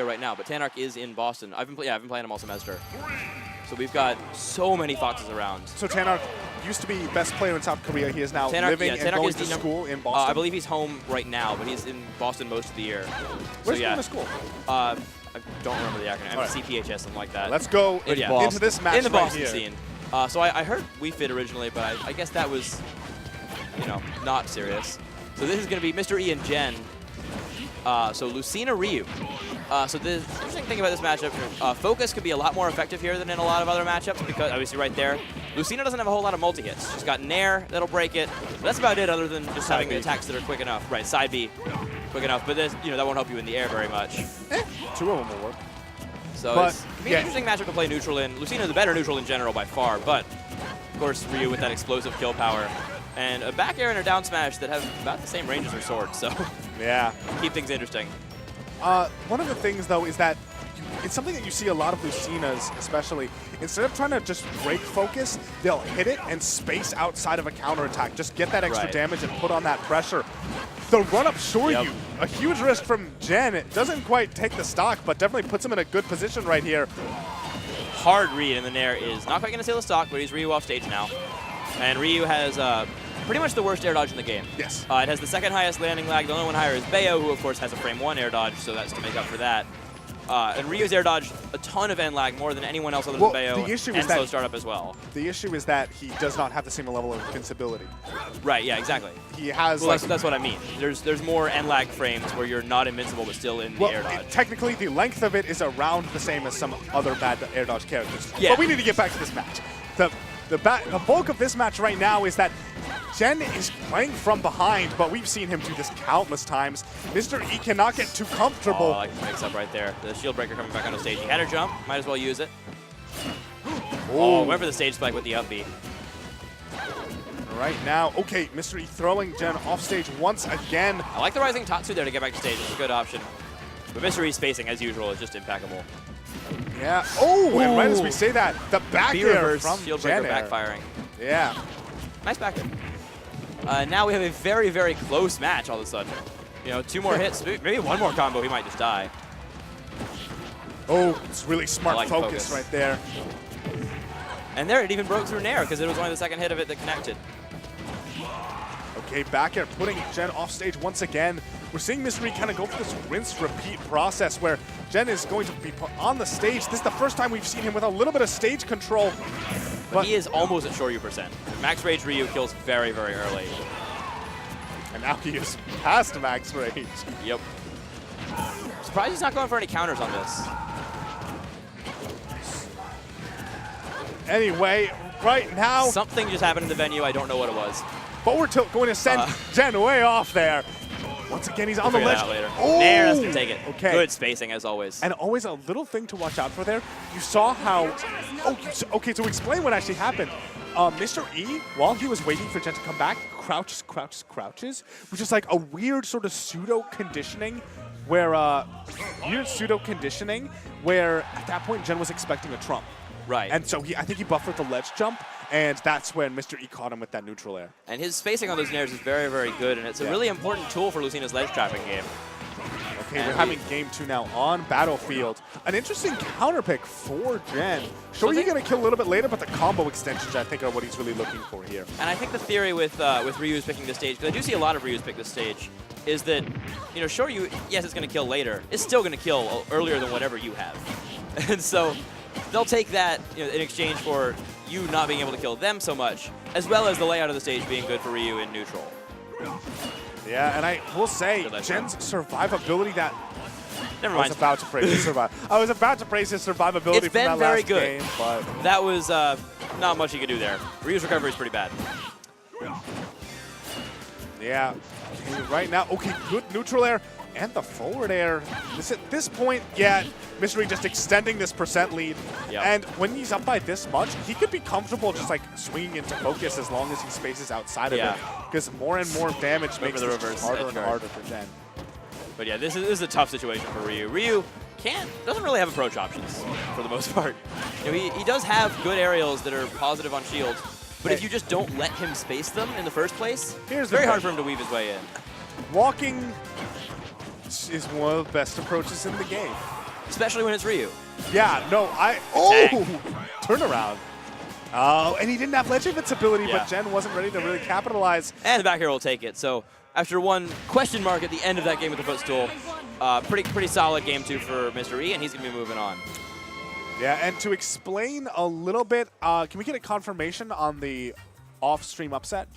right now, but Tanark is in Boston. I've been playing him all semester. So we've got so many Foxes around. So Tanark used to be best player in South Korea. He is now living and going to school in Boston. I believe he's home right now, but he's in Boston most of the year. Where's he going to school? I don't remember the acronym. Right. CPHS, something like that. Let's go into this match in the Boston right scene. So I heard Wii Fit originally, but I guess that was, you know, not serious. So this is going to be Mr. E and Jen. So Lucina Ryu. So the interesting thing about this matchup, focus could be a lot more effective here than in a lot of other matchups because obviously right there, Lucina doesn't have a whole lot of multi-hits. She's got Nair that'll break it. But that's about it other than just having the attacks that are quick enough. Right, side B, quick enough. But this, that won't help you in the air very much. Two of them will work. So it's an interesting matchup to play neutral in. Lucina's a better neutral in general by far, but of course Ryu with that explosive kill power. And a back air and a down smash that have about the same range as her sword, so yeah, keep things interesting. One of the things, though, is that it's something that you see a lot of Lucina's, especially. Instead of trying to just break focus, they'll hit it and space outside of a counterattack. Just get that extra damage and put on that pressure. The run-up Shoryu, a huge risk from Jen. It doesn't quite take the stock, but definitely puts him in a good position right here. Hard read in the Nair is not quite going to steal the stock, but he's Ryu off stage now. And Ryu has pretty much the worst air dodge in the game. Yes. It has the second highest landing lag. The only one higher is Bayo, who of course has a frame 1 air dodge, so that's to make up for that. And Ryu's air dodge a ton of end lag, more than anyone else other than Bayo, the issue and is that slow startup as well. The issue is that he does not have the same level of invincibility. Right, yeah, exactly. He has that's what I mean. There's more end lag frames where you're not invincible but still in the air dodge. Technically, the length of it is around the same as some other bad air dodge characters. Yeah. But we need to get back to this match. The bulk of this match right now is that Jen is playing from behind, but we've seen him do this countless times. Mr. E cannot get too comfortable. Oh, I like the mix-up right there. The shield breaker coming back on the stage. He had her jump, might as well use it. Oh, went for the stage spike with the up B. Right now, okay, Mr. E throwing Jen off stage once again. I like the rising Tatsu there to get back to stage. It's a good option. But Mr. E's spacing, as usual, is just impeccable. Yeah. Oh, and right as we say that, the back air from shield Jen breaker backfiring. Yeah. Nice back air. Now we have a very, very close match all of a sudden. 2 more hits, maybe one more combo, he might just die. Oh, it's really smart focus right there. And there, it even broke through Nair because it was only the second hit of it that connected. Okay, back air putting Jen off stage once again. We're seeing Mr. E kind of go for this rinse-repeat process where Jen is going to be put on the stage. This is the first time we've seen him with a little bit of stage control. But he is almost at Shoryu %. Max Rage Ryu kills very, very early. And now he is past Max Rage. Yep. Surprised he's not going for any counters on this. Anyway, right now... Something just happened in the venue. I don't know what it was. But we're going to send Jen way off there. Once again, he's on the ledge. Oh! Nair has to take it. Okay. Good spacing, as always. And always a little thing to watch out for there. You saw how... Okay, to explain what actually happened. Mr. E, while he was waiting for Jen to come back, crouches, which is like a weird sort of pseudo-conditioning where... at that point, Jen was expecting a trump. Right. And so I think he buffered the ledge jump, and that's when Mr. E caught him with that neutral air. And his spacing on those nairs is very, very good, and it's a really important tool for Lucina's ledge trapping game. Okay, we're having game 2 now on Battlefield. An interesting counter pick for Jen. Sure, you're going to kill a little bit later, but the combo extensions, I think, are what he's really looking for here. And I think the theory with Ryu's picking this stage, because I do see a lot of Ryu's pick this stage, is that, sure, yes, it's going to kill later. It's still going to kill earlier than whatever you have. And so they'll take that in exchange for you not being able to kill them so much, as well as the layout of the stage being good for Ryu in neutral. Yeah, and I will say, Jen's survivability Never mind. I was about to praise his survivability it's been from that very last good. game, but that was not much you could do there. Ryu's recovery is pretty bad. Yeah, right now, okay, good neutral air and the forward air. At this point, yeah, Mr. E just extending this % lead. Yep. And when he's up by this much, he could be comfortable just like swinging into focus as long as he spaces outside of it. Because more and more damage makes it harder and harder for Jen. But yeah, this is a tough situation for Ryu. Ryu doesn't really have approach options for the most part. He does have good aerials that are positive on shield, but if you just don't let him space them in the first place, it's very hard for him to weave his way in. Walking is one of the best approaches in the game. especially when it's Ryu. Yeah, no, turnaround. Oh, and he didn't have ledge invincibility, but Jen wasn't ready to really capitalize. And the back air will take it. So after one question mark at the end of that game with the footstool, pretty solid game 2 for Mr. E, and he's going to be moving on. Yeah, and to explain a little bit, can we get a confirmation on the off-stream upset?